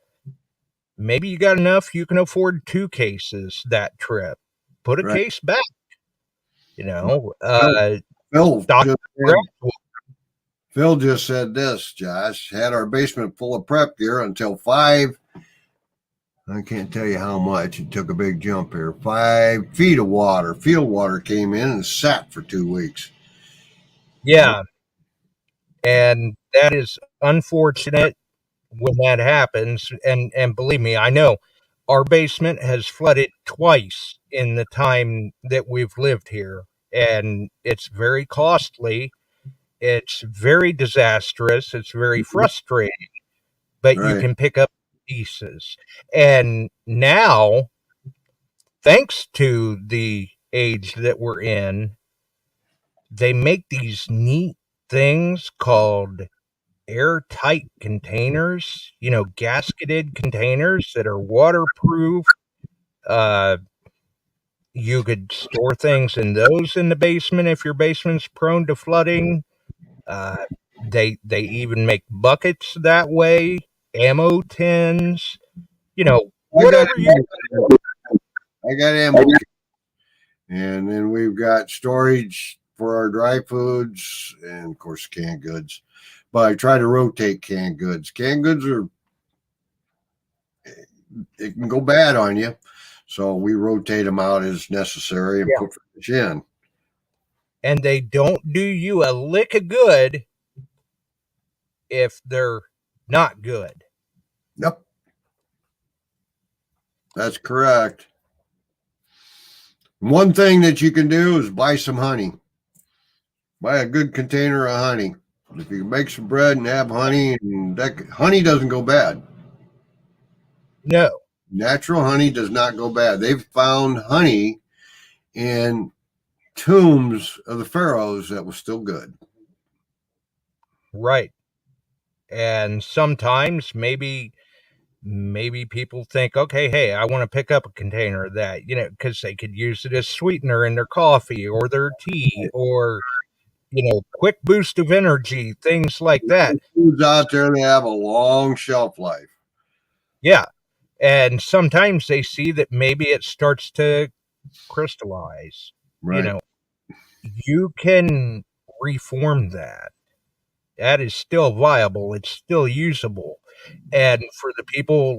maybe you got enough, you can afford 2 cases that trip. Put a case back, Phil just said this, Josh, had our basement full of prep gear until 5, I can't tell you how much, it took a big jump here, 5 feet of water, field water came in and sat for 2 weeks. Yeah. And that is unfortunate when that happens. And believe me, I know our basement has flooded twice in the time that we've lived here. And it's very costly. It's very disastrous. It's very frustrating, but you can pick up pieces. And now, thanks to the age that we're in, they make these neat things called airtight containers, gasketed containers that are waterproof. You could store things in those in the basement if your basement's prone to flooding. They even make buckets that way, ammo tins, whatever I got ammo. And then we've got storage for our dry foods and, of course, canned goods. But I try to rotate canned goods. Canned goods it can go bad on you. So we rotate them out as necessary and put fish in. And they don't do you a lick of good if they're not good. Yep. That's correct. One thing that you can do is buy some honey. Buy a good container of honey. If you make some bread and have honey, and honey doesn't go bad. No. Natural honey does not go bad. They've found honey in tombs of the pharaohs that was still good. Right. And sometimes maybe people think, okay, hey, I want to pick up a container of that, because they could use it as sweetener in their coffee or their tea or, quick boost of energy, things like that. Foods out there, they have a long shelf life. Yeah. And sometimes they see that maybe it starts to crystallize. Right. You can reform that. That is still viable. It's still usable. And for the people,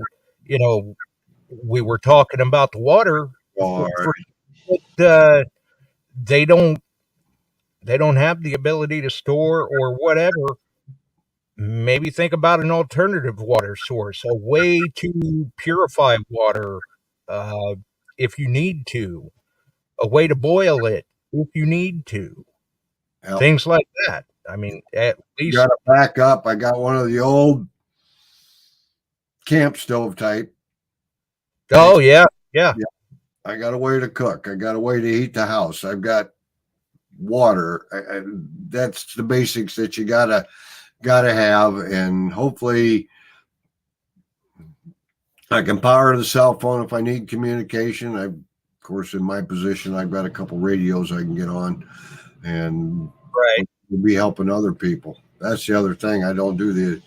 we were talking about the water. They don't have the ability to store or whatever. Maybe think about an alternative water source, a way to purify water if you need to, a way to boil it if you need to, things like that. I mean, at least you got to back up. I got one of the old camp stove type. Oh yeah. I got a way to cook. I got a way to heat the house. I've got water. That's the basics that you gotta have, and hopefully I can power the cell phone if I need communication. course, in my position, I've got a couple radios I can get on, and Right. we'll be helping other people. That's the other thing. I don't do the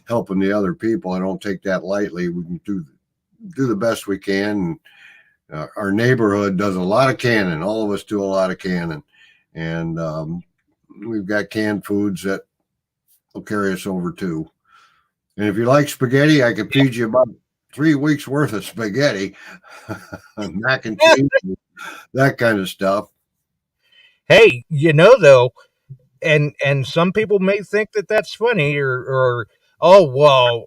helping the other people. I don't take that lightly. We can do the best we can. Our neighborhood does a lot of canning. All of us do a lot of canning, and we've got canned foods that will carry us over too. And if you like spaghetti, I can feed you about 3 weeks worth of spaghetti, mac and cheese, that kind of stuff. Hey, though, and some people may think that that's funny, or oh well,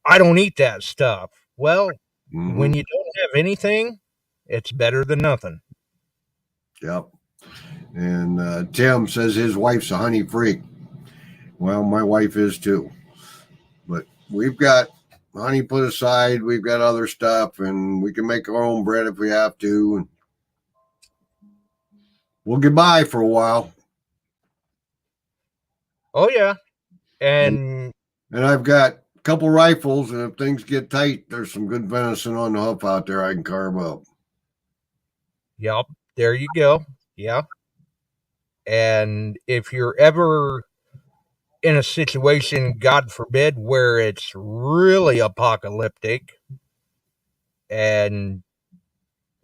I don't eat that stuff. Well, when you don't have anything, it's better than nothing. Yep. And Tim says his wife's a honey freak. Well, my wife is too. But we've got honey put aside. We've got other stuff, and we can make our own bread if we have to. And we'll get by for a while. Oh, yeah. And I've got a couple rifles, and if things get tight, there's some good venison on the hoof out there I can carve up. Yep. There you go. Yeah. And if you're ever in a situation, God forbid, where it's really apocalyptic and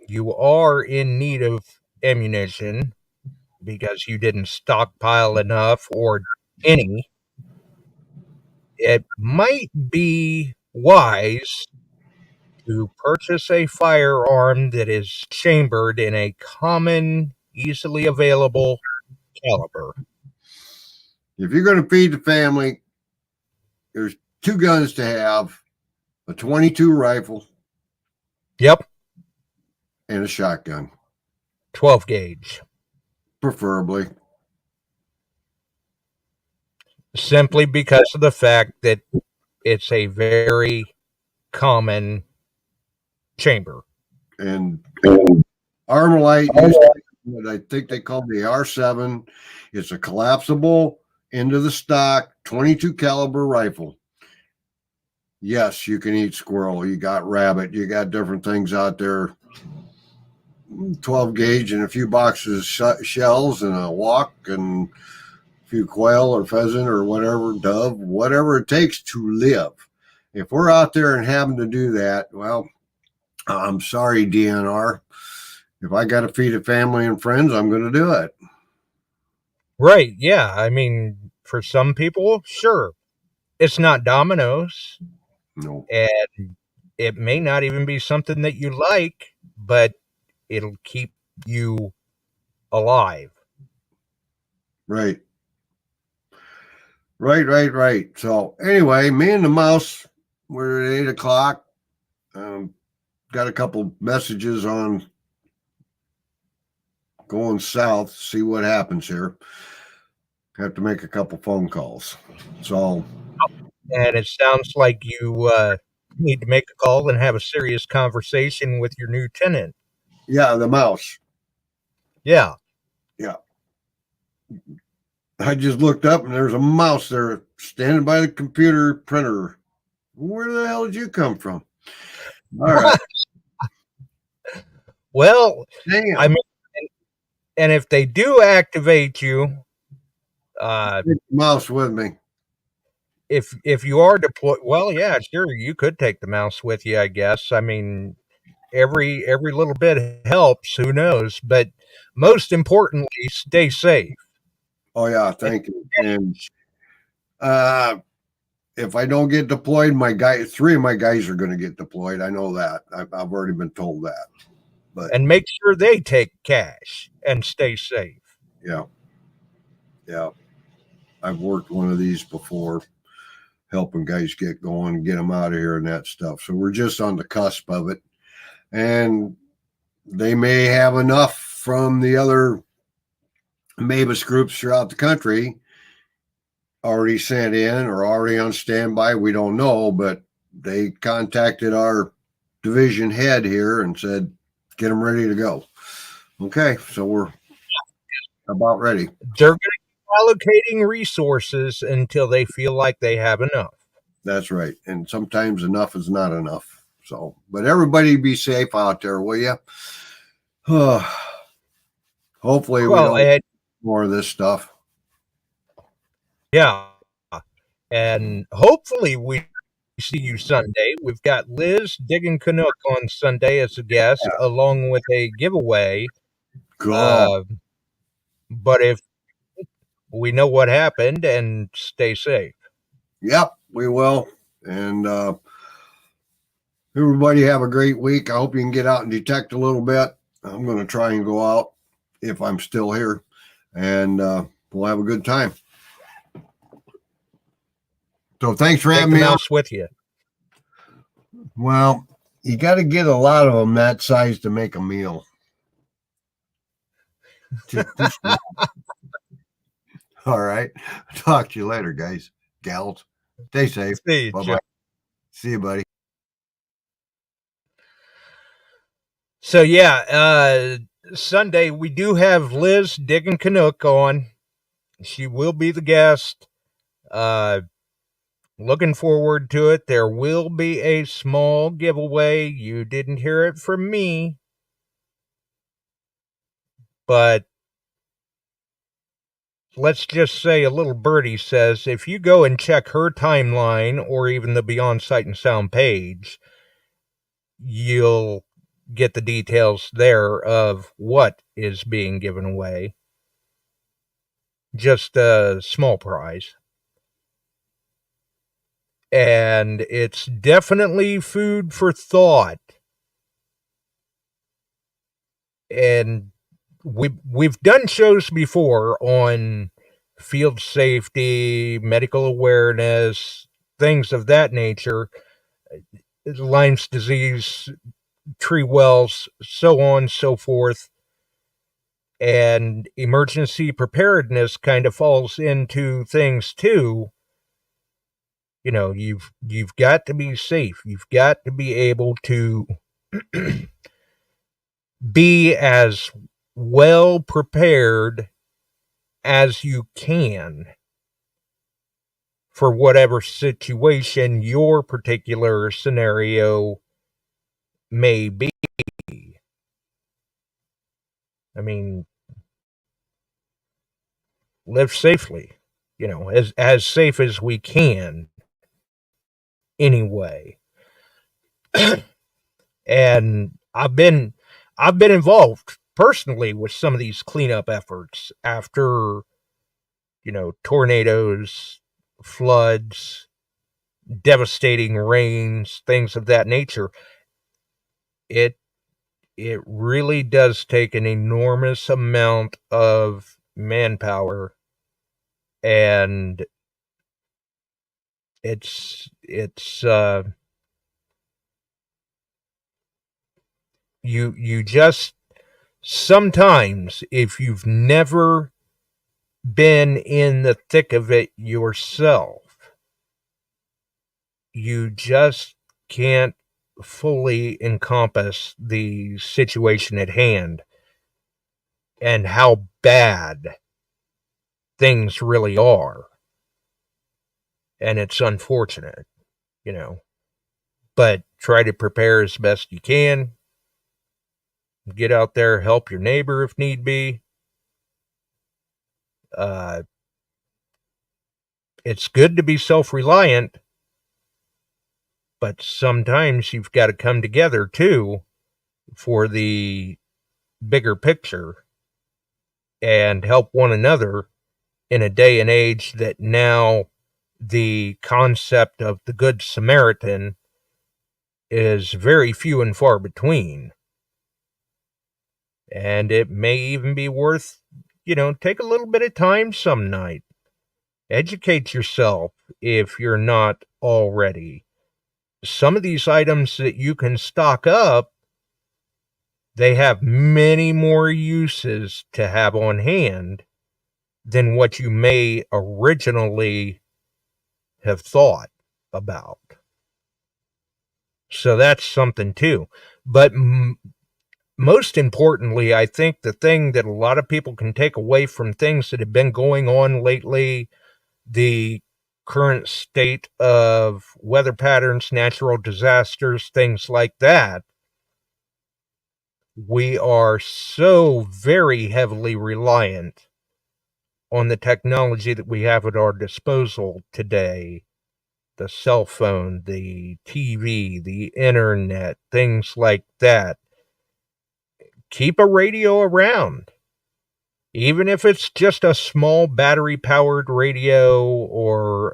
you are in need of ammunition because you didn't stockpile enough or any, it might be wise to purchase a firearm that is chambered in a common, easily available caliber. If you're going to feed the family, there's 2 guns to have, a 22 rifle. Yep. And a shotgun. 12 gauge. Preferably. Simply because of the fact that it's a very common chamber. And Armalite used to be what I think they call the R7. It's a collapsible into the stock 22 caliber rifle. Yes, you can eat squirrel. You got rabbit. You got different things out there. 12 gauge and a few boxes of shells and a walk and a few quail or pheasant or whatever, dove, whatever it takes to live. If we're out there and having to do that, well, I'm sorry, DNR. If I got to feed a family and friends, I'm going to do it. Right. Yeah. I mean, for some people, sure. It's not Domino's. No. And it may not even be something that you like, but it'll keep you alive. Right. Right. So anyway, me and the mouse, we're at 8 o'clock. Got a couple messages on going south, see what happens here. Have to make a couple phone calls. So, and it sounds like you need to make a call and have a serious conversation with your new tenant. Yeah, the mouse. Yeah. I just looked up and there's a mouse there standing by the computer printer. Where the hell did you come from? All right. Well, damn. I mean, and if they do activate you, take the mouse with me. If you are deployed, well, yeah, sure, you could take the mouse with you, I guess. I mean, every little bit helps. Who knows? But most importantly, stay safe. Oh yeah, thank you. And if I don't get deployed, 3 of my guys are going to get deployed. I know that. I've already been told that. But and make sure they take cash and stay safe. Yeah. I've worked one of these before, helping guys get going and get them out of here and that stuff. So we're just on the cusp of it. And they may have enough from the other MABUS groups throughout the country already sent in or already on standby. We don't know, but they contacted our division head here and said, get them ready to go. Okay, so we're about ready. They're going to keep allocating resources until they feel like they have enough. That's right. And sometimes enough is not enough. So, but everybody be safe out there, will you? Hopefully we Well, don't more of this stuff. yeah. And hopefully we see you Sunday. We've got Liz Digging Canuck on Sunday as a guest, along with a giveaway. Cool. But if we know what happened, and stay safe. Yep, we will. And everybody have a great week. I hope you can get out and detect a little bit. I'm going to try and go out if I'm still here, and we'll have a good time. So thanks for having me on. With you. Well, you got to get a lot of them that size to make a meal. All right. Talk to you later, guys, gals. Stay safe. Bye-bye. See you, buddy. So yeah, Sunday we do have Liz Digging Canuck on. She will be the guest. Looking forward to it. There will be a small giveaway. You didn't hear it from me, but let's just say a little birdie says if you go and check her timeline or even the Beyond Sight and Sound page, you'll get the details there of what is being given away. Just a small prize. And it's definitely food for thought. And we've done shows before on field safety, medical awareness, things of that nature, Lyme's disease, tree wells, so on and so forth. And emergency preparedness kind of falls into things too. You know, you've got to be safe. You've got to be able to be as well prepared as you can for whatever situation your particular scenario may be. I mean, live safely, you know, as safe as we can anyway. And I've been involved personally with some of these cleanup efforts after, you know, tornadoes, floods, devastating rains, things of that nature. It really does take an enormous amount of manpower, and it's you just sometimes, if you've never been in the thick of it yourself, you just can't fully encompass the situation at hand and how bad things really are. And it's unfortunate, you know, but try to prepare as best you can. Get out there, help your neighbor if need be. It's good to be self-reliant, but sometimes you've got to come together too for the bigger picture and help one another in a day and age that now the concept of the Good Samaritan is very few and far between. And it may even be worth, you know, take a little bit of time some night. Educate yourself if you're not already. Some of these items that you can stock up, they have many more uses to have on hand than what you may originally have thought about. So that's something too. But most importantly, I think the thing that a lot of people can take away from things that have been going on lately, the current state of weather patterns, natural disasters, things like that, we are so very heavily reliant on the technology that we have at our disposal today. The cell phone, the TV, the internet, things like that. Keep a radio around. Even if it's just a small battery-powered radio or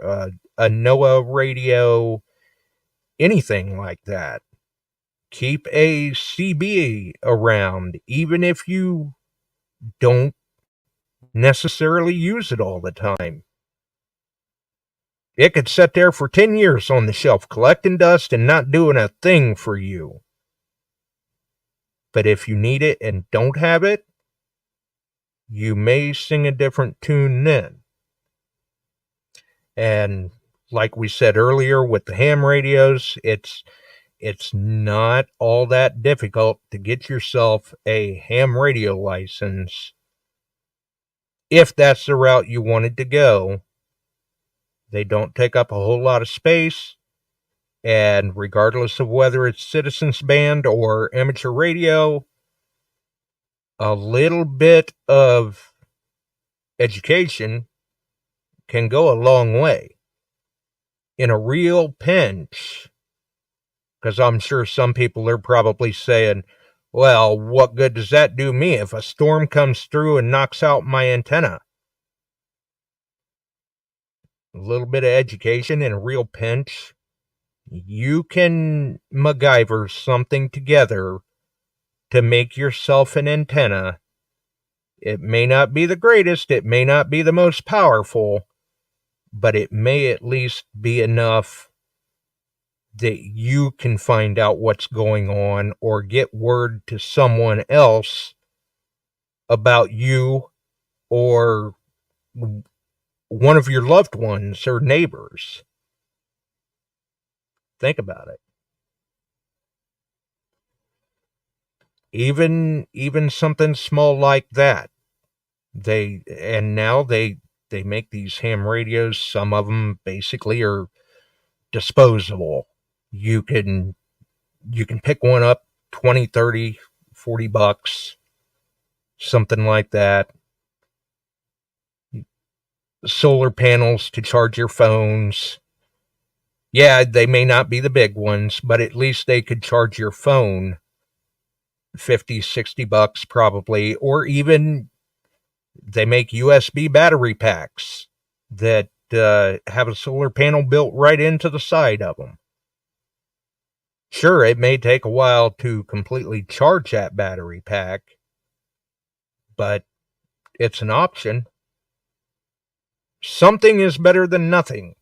a NOAA radio, anything like that. Keep a CB around, even if you don't necessarily use it all the time. It could sit there for 10 years on the shelf collecting dust and not doing a thing for you. But if you need it and don't have it, you may sing a different tune then. And like we said earlier with the ham radios, it's not all that difficult to get yourself a ham radio license if that's the route you wanted to go. They don't take up a whole lot of space, and regardless of whether it's citizens band or amateur radio, a little bit of education can go a long way. In a real pinch, because I'm sure some people are probably saying, well, what good does that do me if a storm comes through and knocks out my antenna? A little bit of education in a real pinch, you can MacGyver something together to make yourself an antenna. It may not be the greatest, it may not be the most powerful, but it may at least be enough that you can find out what's going on or get word to someone else about you or one of your loved ones or neighbors. Think about it. Even something small like that. Now they make these ham radios. Some of them basically are disposable. You can pick one up, 20, 30, 40 bucks, something like that. Solar panels to charge your phones. Yeah, they may not be the big ones, but at least they could charge your phone 50, 60 bucks probably, or even they make USB battery packs that have a solar panel built right into the side of them. Sure, it may take a while to completely charge that battery pack, but it's an option. Something is better than nothing.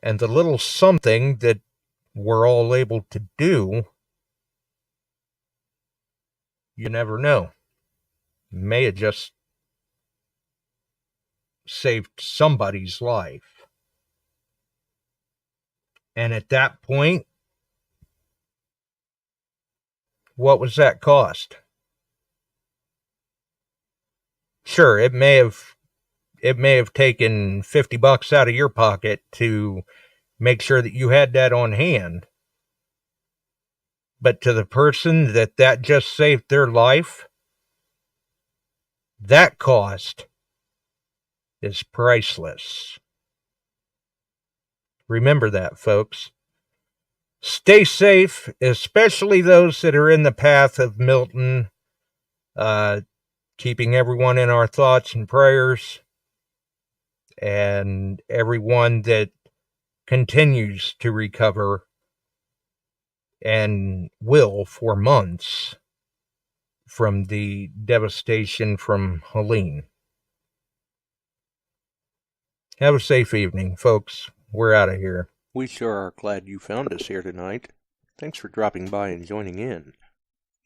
And the little something that we're all able to do, you never know, may have just saved somebody's life. And at that point, what was that cost? Sure, it may have taken 50 bucks out of your pocket to make sure that you had that on hand. But to the person that just saved their life, that cost is priceless. Remember that, folks. Stay safe, especially those that are in the path of Milton. Keeping everyone in our thoughts and prayers, and everyone that continues to recover and will for months from the devastation from Helene. Have a safe evening, folks. We're out of here. We sure are glad you found us here tonight. Thanks for dropping by and joining in.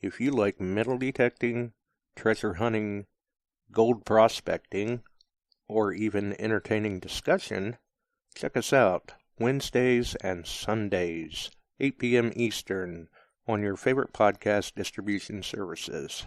If you like metal detecting, treasure hunting, gold prospecting, or even entertaining discussion, check us out Wednesdays and Sundays, 8 p.m. Eastern, on your favorite podcast distribution services.